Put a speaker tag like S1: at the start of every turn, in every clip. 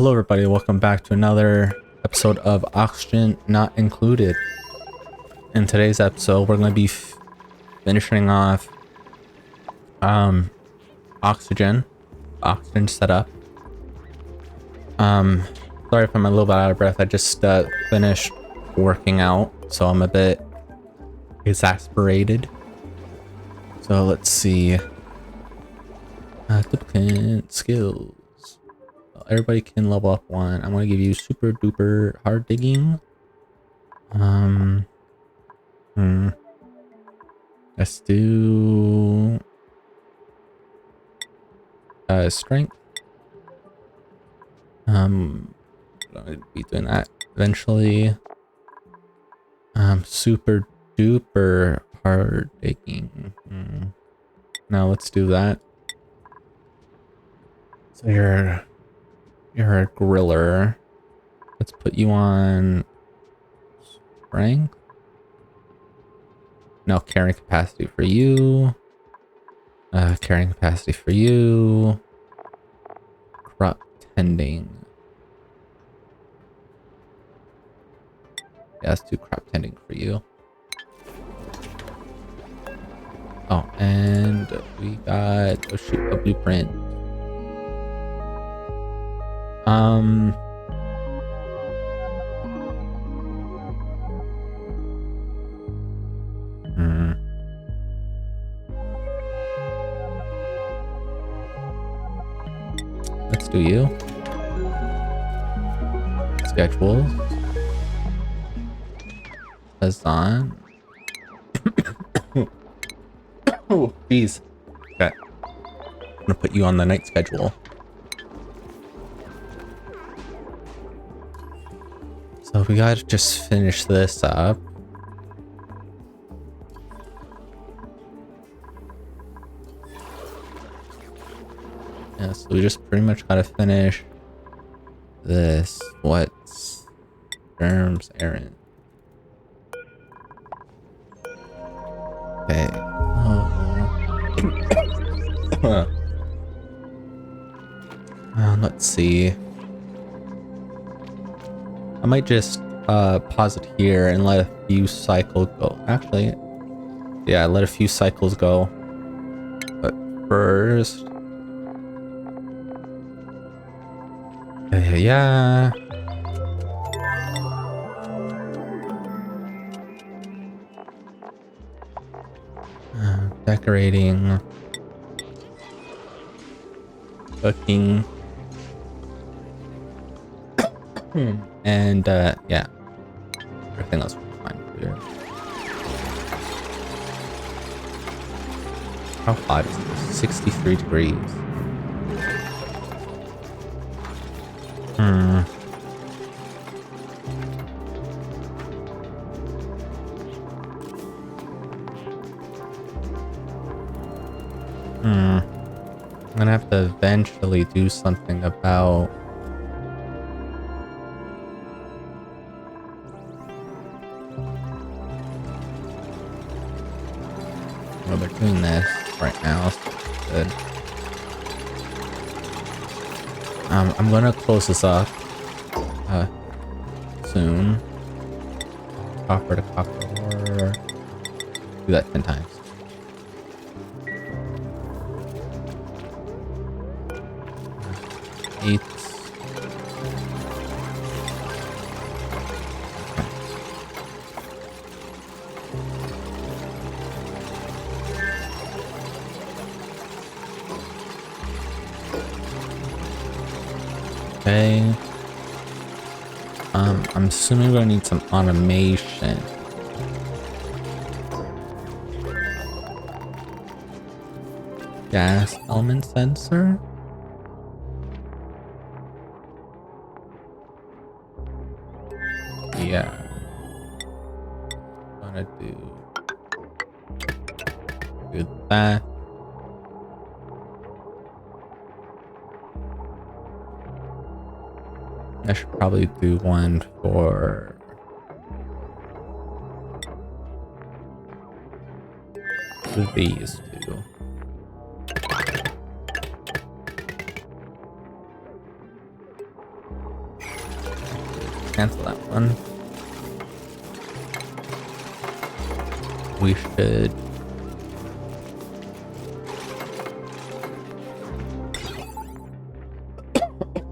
S1: Hello everybody, welcome back to another episode of Oxygen Not Included. In today's episode, we're going to be finishing off oxygen setup. Sorry if I'm a little bit out of breath. I just finished working out, so I'm a bit exasperated. So let's see. Duplicate skills. Everybody can level up one. I'm gonna give you super duper hard digging. Let's do strength. I'll be doing that eventually. Super duper hard digging. Now let's do that. So you're a griller. Let's put you on strength. No, carrying capacity for you. Carrying capacity for you. Crop tending. Yeah, let's do crop tending for you. Oh, and we got, oh shoot, a blueprint. Let's do you. Schedules. Azan. Oh, jeez. Okay. I'm gonna put you on the night schedule. So we gotta just finish this up. Yeah, so we just pretty much gotta finish this. What's Germ's errand? Okay. Let's see. I might just pause it here and let a few cycles go. Actually, yeah, let a few cycles go. But first, yeah. Decorating. Cooking. And yeah, everything else will be fine here. How hot is this? 63 degrees. I'm gonna have to eventually do something about well, they're doing this right now, so good. I'm gonna close this up soon. Copper to copper. Do that 10 times. Eight. Okay. I'm assuming we're gonna need some automation. Gas element sensor. Yeah. I'm gonna do that. I should probably do one for these two. cancel that one. We should...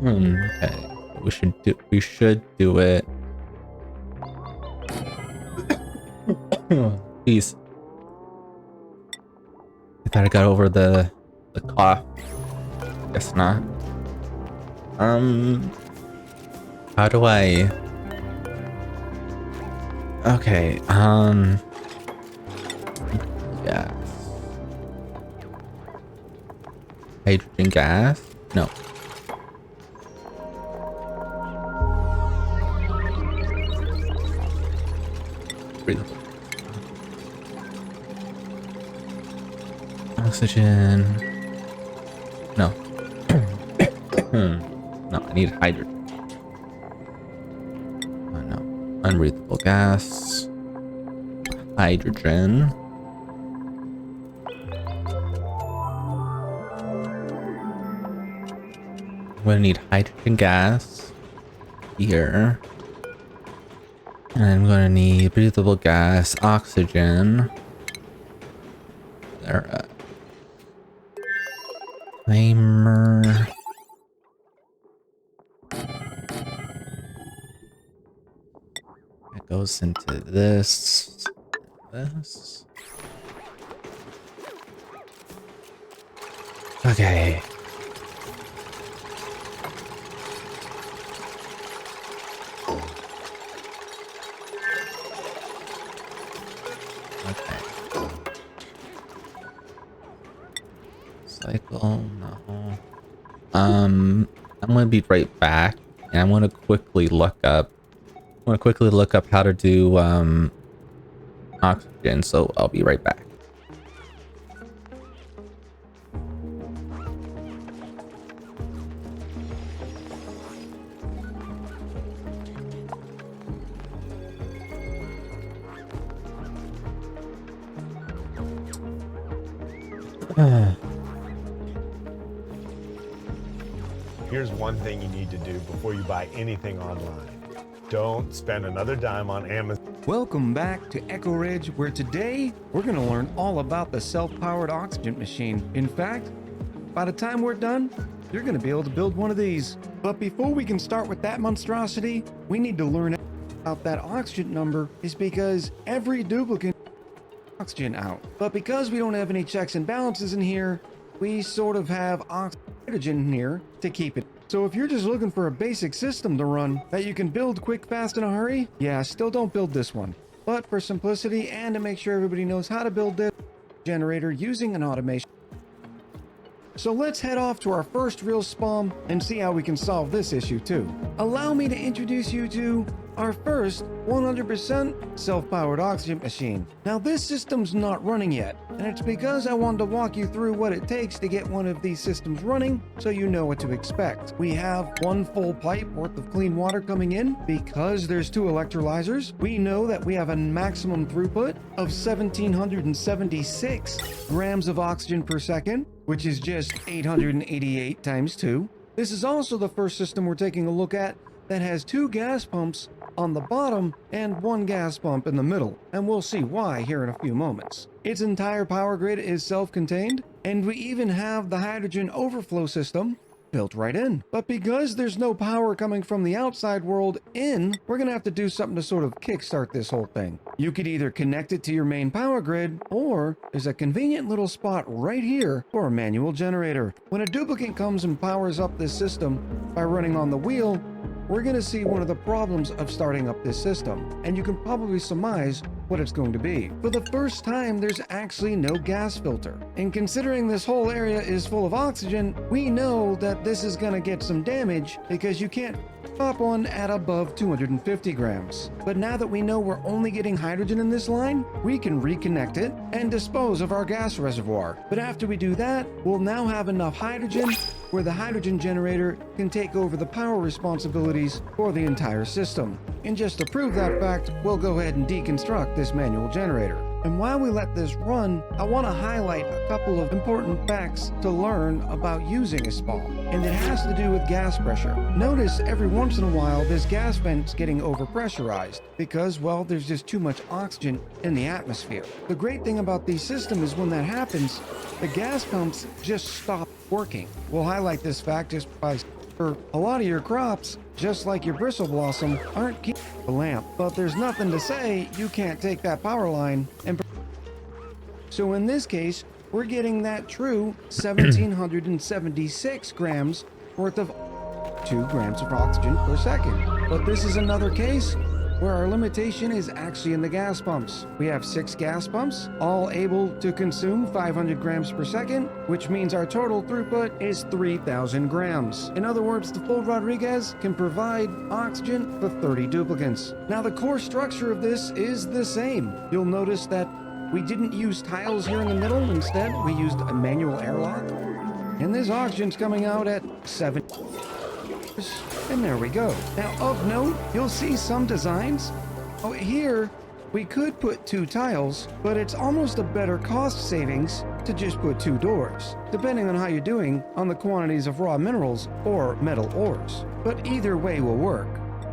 S1: okay. We should do it. Please. I thought I got over the cough. Guess not. How do I... Okay, gas. Hydrogen gas? No. Breathable. Oxygen. No. No, I need hydrogen. Oh no. Unbreathable gas. Hydrogen. I'm gonna need hydrogen gas here. And I'm gonna need breathable gas, oxygen. There. Timer. It goes into this. This. Okay. Okay. Cycle, no. I'm gonna be right back, and I'm gonna quickly look up. How to do oxygen. So I'll be right back.
S2: Here's one thing you need to do before you buy anything online. Don't spend another dime on Amazon.
S3: Welcome back to Echo Ridge, where today we're going to learn all about the self-powered oxygen machine. In fact, by the time we're done, you're going to be able to build one of these. But before we can start with that monstrosity, we need to learn about that oxygen number, is because every duplicate oxygen out. But because we don't have any checks and balances in here, we sort of have oxygen in here to keep it. So if you're just looking for a basic system to run that you can build quick, fast, in a hurry, yeah, still don't build this one. But for simplicity and to make sure everybody knows how to build this generator using an automation. So let's head off to our first real spawn and see how we can solve this issue too. Allow me to introduce you to our first 100% self-powered oxygen machine. Now this system's not running yet, and it's because I wanted to walk you through what it takes to get one of these systems running so you know what to expect. We have one full pipe worth of clean water coming in. Because there's 2 electrolyzers, we know that we have a maximum throughput of 1776 grams of oxygen per second, which is just 888 times 2. This is also the first system we're taking a look at that has 2 gas pumps on the bottom and 1 gas pump in the middle, and we'll see why here in a few moments. Its entire power grid is self-contained, and we even have the hydrogen overflow system built right in. But because there's no power coming from the outside world in, we're gonna have to do something to sort of kickstart this whole thing. You could either connect it to your main power grid, or there's a convenient little spot right here for a manual generator. When a duplicate comes and powers up this system by running on the wheel, we're going to see one of the problems of starting up this system, and you can probably surmise what it's going to be. For the first time, there's actually no gas filter. And considering this whole area is full of oxygen, we know that this is going to get some damage because you can't pop one at above 250 grams. But now that we know we're only getting hydrogen in this line, we can reconnect it and dispose of our gas reservoir. But after we do that, we'll now have enough hydrogen where the hydrogen generator can take over the power responsibilities for the entire system. And just to prove that fact, we'll go ahead and deconstruct this manual generator. And while we let this run, I want to highlight a couple of important facts to learn about using a spa, and it has to do with gas pressure. Notice every once in a while this gas vent's getting overpressurized because, well, there's just too much oxygen in the atmosphere. The great thing about these systems is when that happens, the gas pumps just stop working. We'll highlight this fact just by for a lot of your crops, just like your bristle blossom, aren't keeping the lamp. But there's nothing to say you can't take that power line and... So in this case, we're getting that true 1,776 grams worth of 2 grams of oxygen per second. But this is another case where our limitation is actually in the gas pumps. We have 6 gas pumps, all able to consume 500 grams per second, which means our total throughput is 3,000 grams. In other words, the full Rodriguez can provide oxygen for 30 duplicants. Now, the core structure of this is the same. You'll notice that we didn't use tiles here in the middle. Instead, we used a manual airlock. And this oxygen's coming out at 7. And there we go. Now, of note, you'll see some designs. Oh, here, we could put 2 tiles, but it's almost a better cost savings to just put 2 doors, depending on how you're doing on the quantities of raw minerals or metal ores. But either way will work.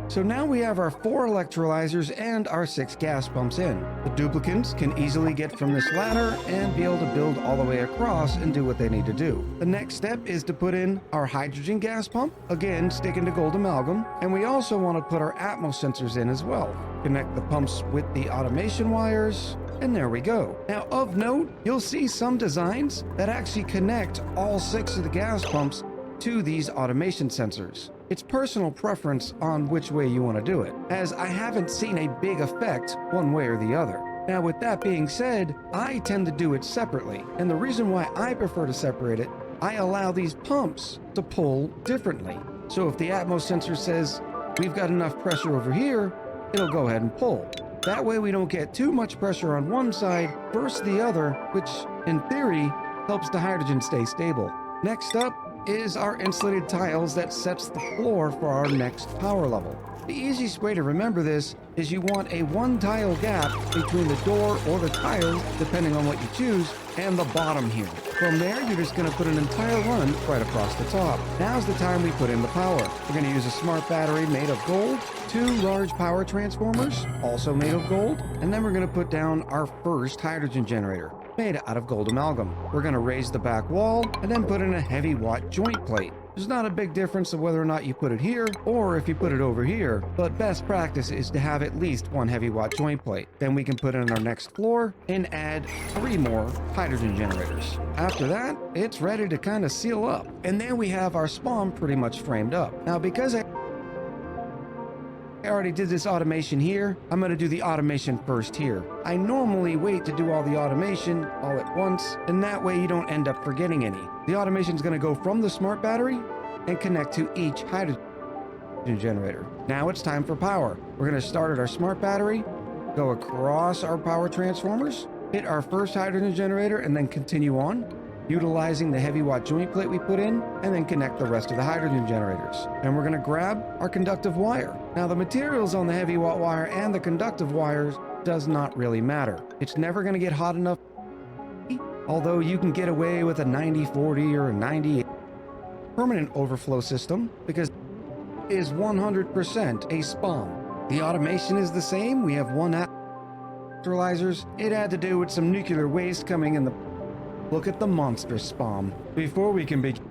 S3: So now we have our 4 electrolyzers and our 6 gas pumps in. The duplicants can easily get from this ladder and be able to build all the way across and do what they need to do. The next step is to put in our hydrogen gas pump, again sticking to gold amalgam, and we also want to put our Atmos sensors in as well. Connect the pumps with the automation wires, and there we go. Now, of note, you'll see some designs that actually connect all 6 of the gas pumps to these automation sensors. It's personal preference on which way you want to do it, as I haven't seen a big effect one way or the other. Now, with that being said, I tend to do it separately, and the reason why I prefer to separate it, I allow these pumps to pull differently. So if the Atmos sensor says we've got enough pressure over here, it'll go ahead and pull. That way we don't get too much pressure on one side versus the other, which in theory helps the hydrogen stay stable. Next up is our insulated tiles that sets the floor for our next power level. The easiest way to remember this is you want a 1 tile gap between the door or the tiles, depending on what you choose, and the bottom here. From there, you're just going to put an entire run right across the top. Now's the time we put in the power. We're going to use a smart battery made of gold, 2 large power transformers, also made of gold, and then we're going to put down our first hydrogen generator, made out of gold amalgam. We're going to raise the back wall and then put in a heavy watt joint plate. There's not a big difference of whether or not you put it here or if you put it over here, but best practice is to have at least 1 heavy watt joint plate. Then we can put in our next floor and add 3 more hydrogen generators. After that, it's ready to kind of seal up. And then we have our spawn pretty much framed up. Now, because I already did this automation here, I'm going to do the automation first here. I normally wait to do all the automation all at once, and that way you don't end up forgetting any. The automation is going to go from the smart battery and connect to each hydrogen generator. Now it's time for power. We're going to start at our smart battery, go across our power transformers, hit our first hydrogen generator, and then continue on, utilizing the heavy watt joint plate we put in, and then connect the rest of the hydrogen generators. And we're going to grab our conductive wire. Now, the materials on the heavy watt wire and the conductive wires does not really matter. It's never going to get hot enough, although you can get away with a 90-40 or a 90 permanent overflow system because it is 100% a SPOM. The automation is the same. We have 1 electrolyzers. It had to do with some nuclear waste coming in the... Look at the monster SPOM. Before we can begin...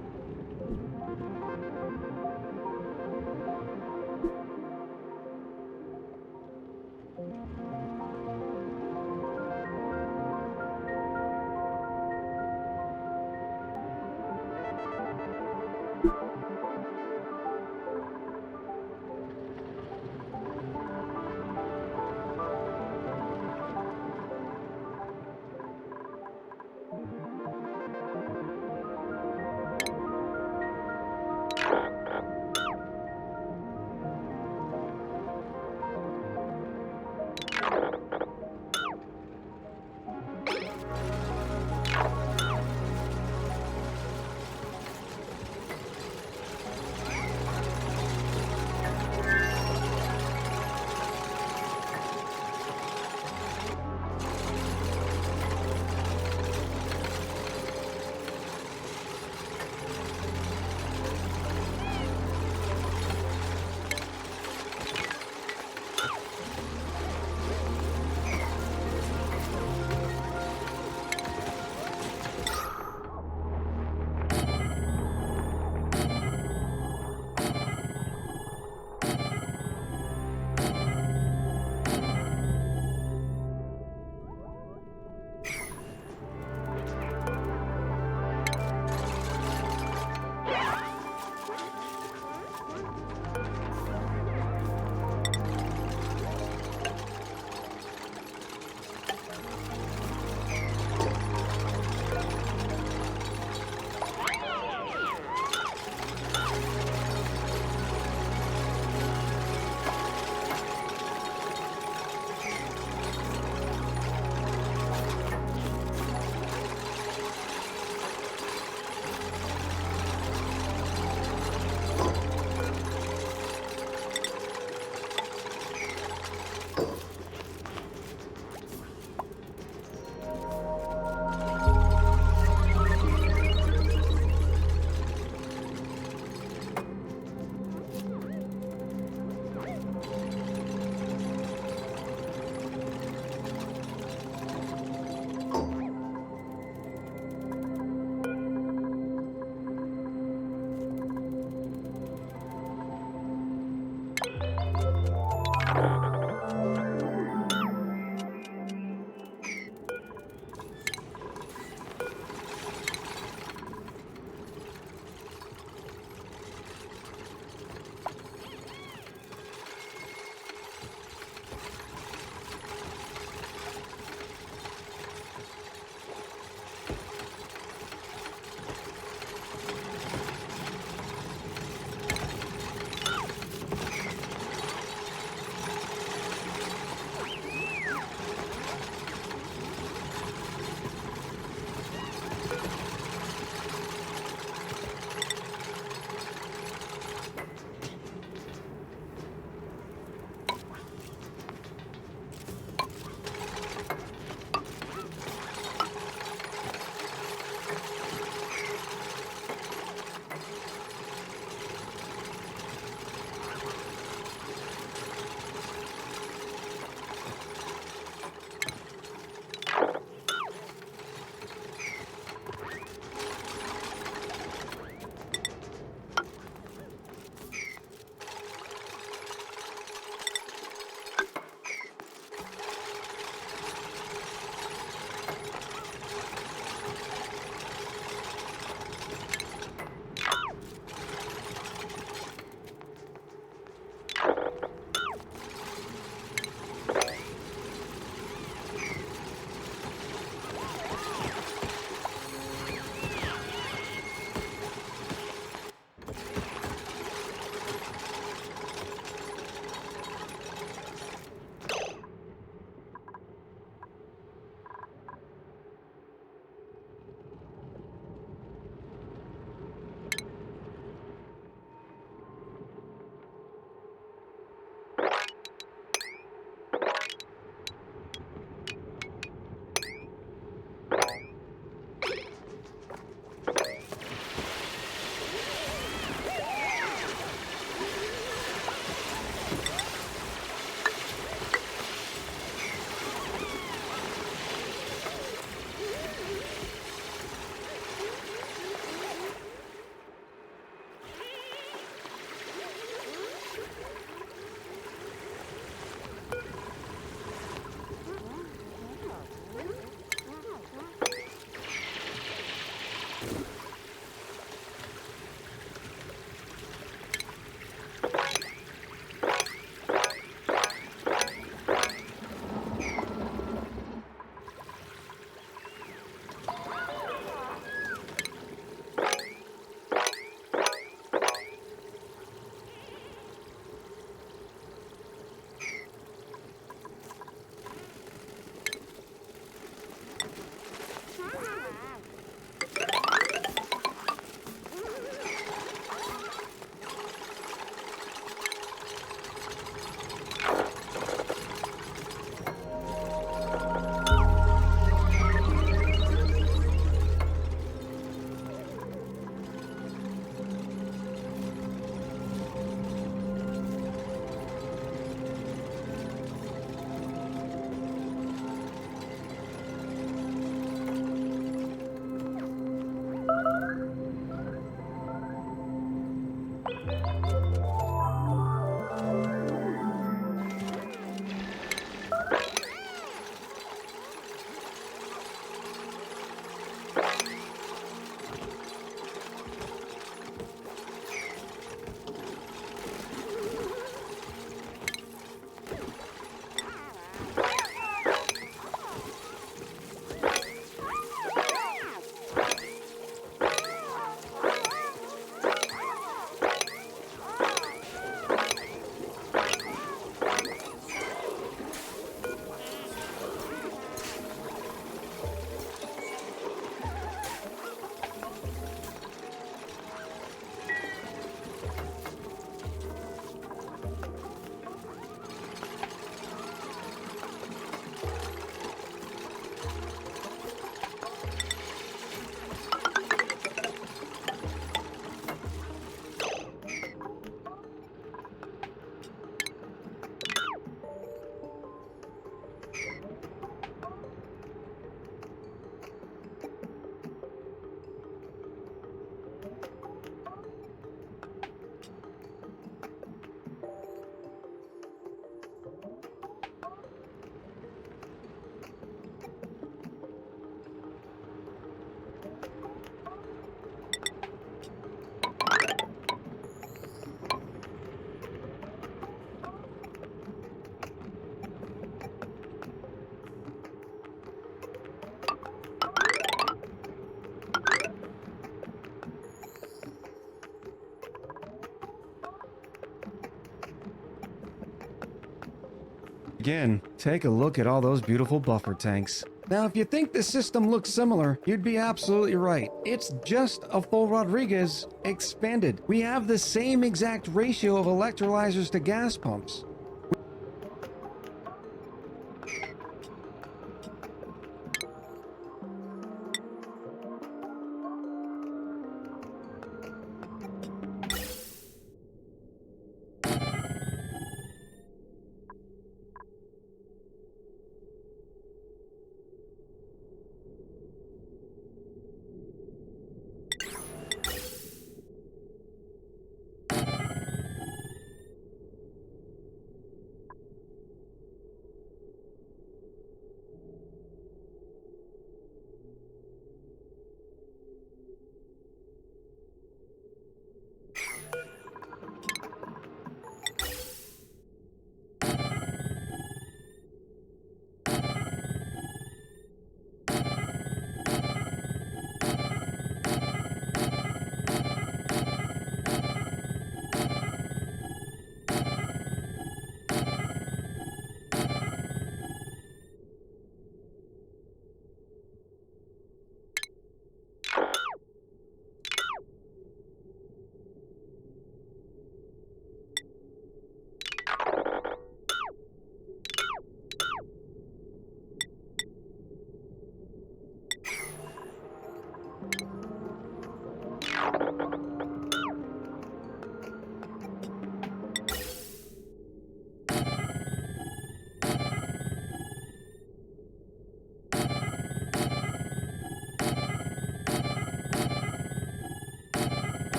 S3: Again, take a look at all those beautiful buffer tanks. Now, if you think the system looks similar, you'd be absolutely right. It's just a full Rodriguez expanded. We have the same exact ratio of electrolyzers to gas pumps.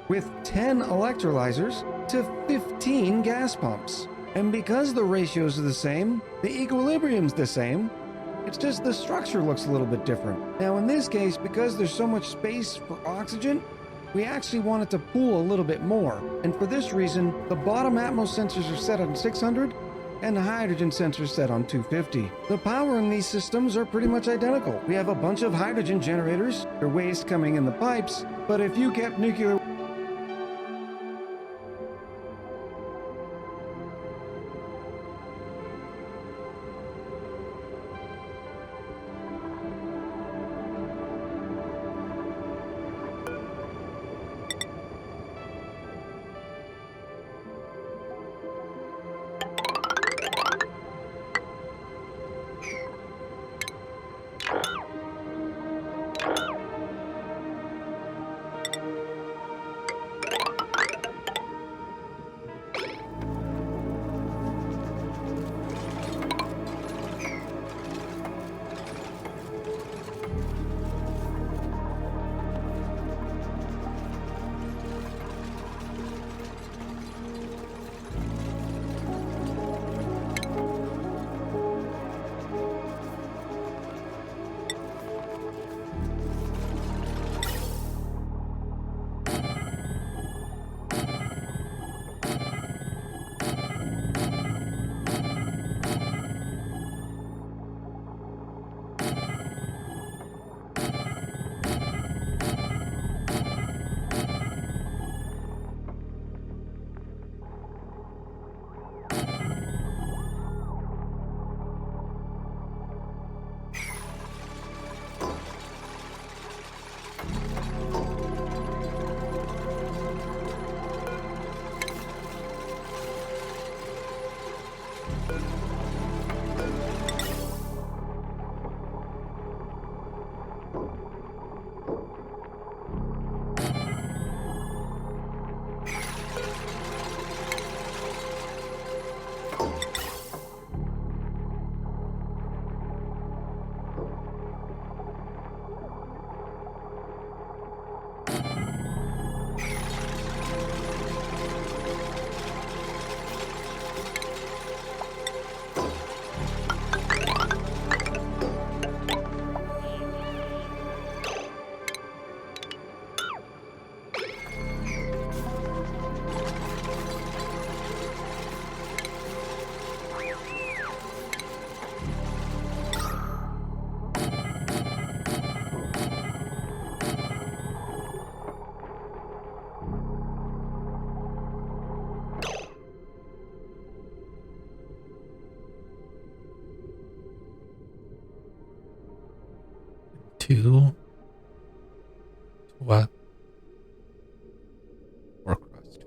S3: with 10 electrolyzers to 15 gas pumps. And because the ratios are the same, the equilibrium's the same, it's just the structure looks a little bit different. Now in this case, because there's so much space for oxygen, we actually want it to pool a little bit more. And for this reason, the bottom Atmos sensors are set on 600 and the hydrogen sensors set on 250. The power in these systems are pretty much identical. We have a bunch of hydrogen generators, their waste coming in the pipes, but if you kept nuclear
S1: Two. What? Work rest.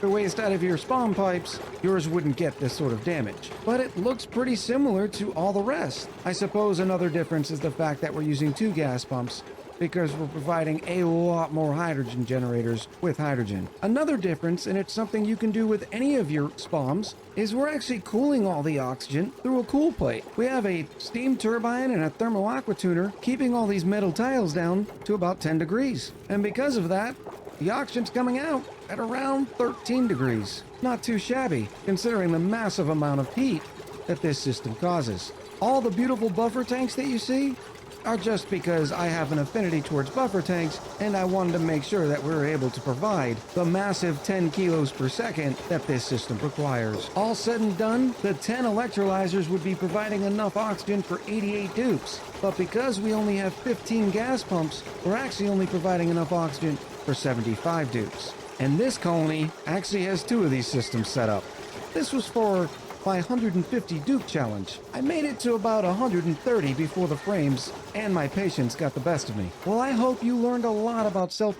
S3: The waste out of your spawn pipes, yours wouldn't get this sort of damage. But it looks pretty similar to all the rest. I suppose another difference is the fact that we're using 2 gas pumps, because we're providing a lot more hydrogen generators with hydrogen. Another difference, and it's something you can do with any of your spawns, is we're actually cooling all the oxygen through a cool plate. We have a steam turbine and a thermal aqua tuner keeping all these metal tiles down to about 10 degrees. And because of that, the oxygen's coming out at around 13 degrees. Not too shabby, considering the massive amount of heat that this system causes. All the beautiful buffer tanks that you see are just because I have an affinity towards buffer tanks, and I wanted to make sure that we were able to provide the massive 10 kilos per second that this system requires. All said and done, the 10 electrolyzers would be providing enough oxygen for 88 dupes. But because we only have 15 gas pumps, we're actually only providing enough oxygen for 75 dupes. And this colony actually has 2 of these systems set up. This was for my 150 dupe challenge. I made it to about 130 before the frames and my patience got the best of me. Well, I hope you learned a lot about self-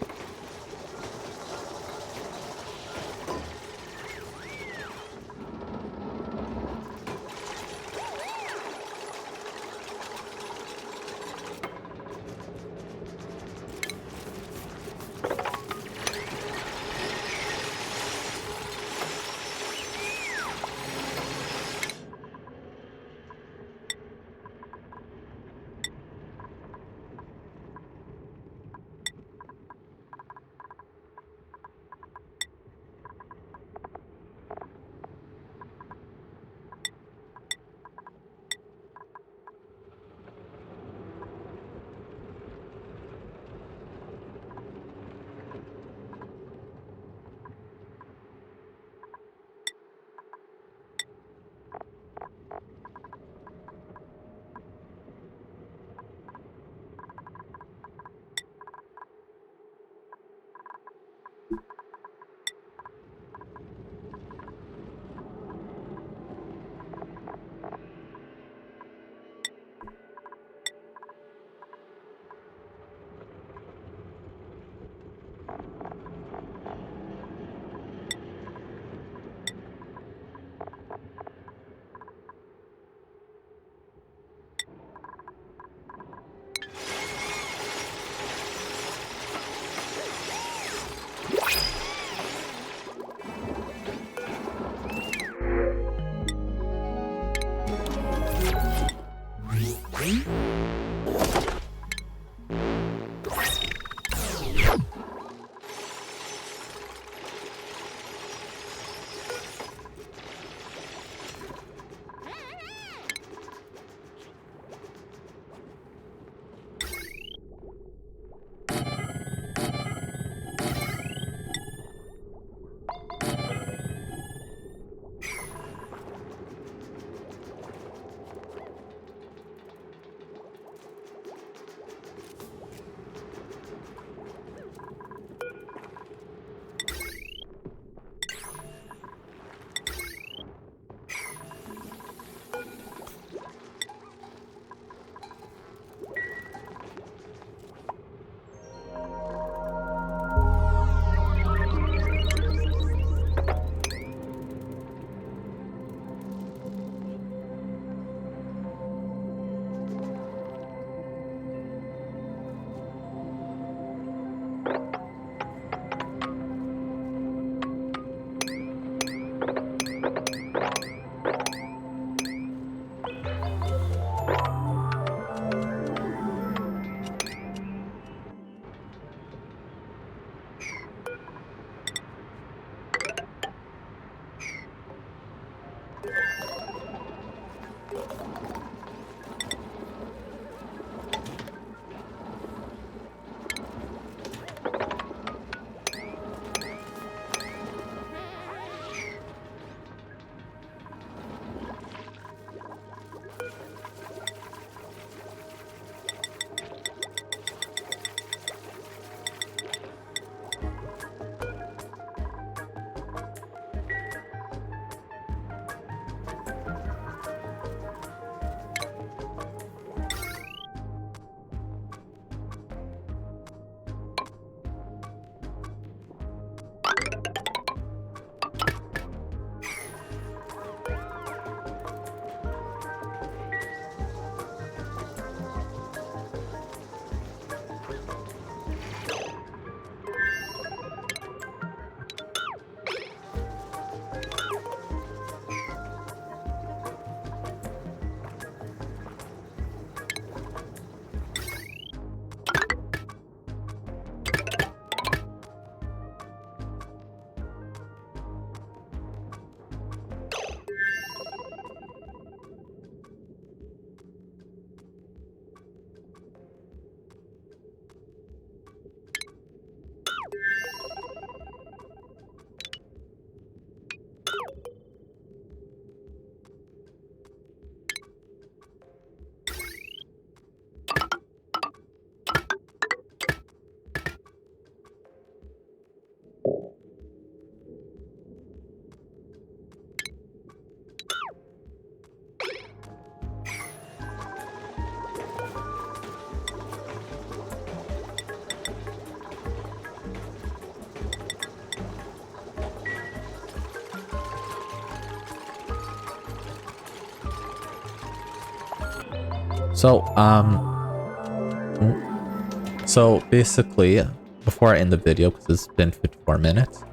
S1: So basically, before I end the video, because it's been 54 minutes,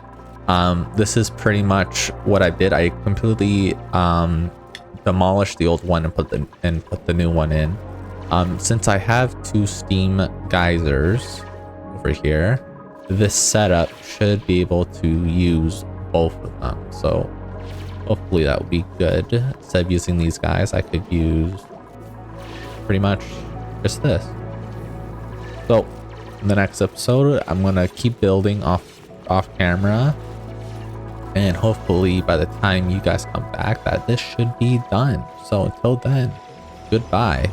S1: this is pretty much what I did. I completely demolished the old one and put the new one in. Since I have 2 steam geysers over here, this setup should be able to use both of them. So hopefully that will be good. Instead of using these guys, I could use pretty much just this. So in the next episode, I'm gonna keep building off camera, and hopefully by the time you guys come back, that this should be done. So until then, goodbye.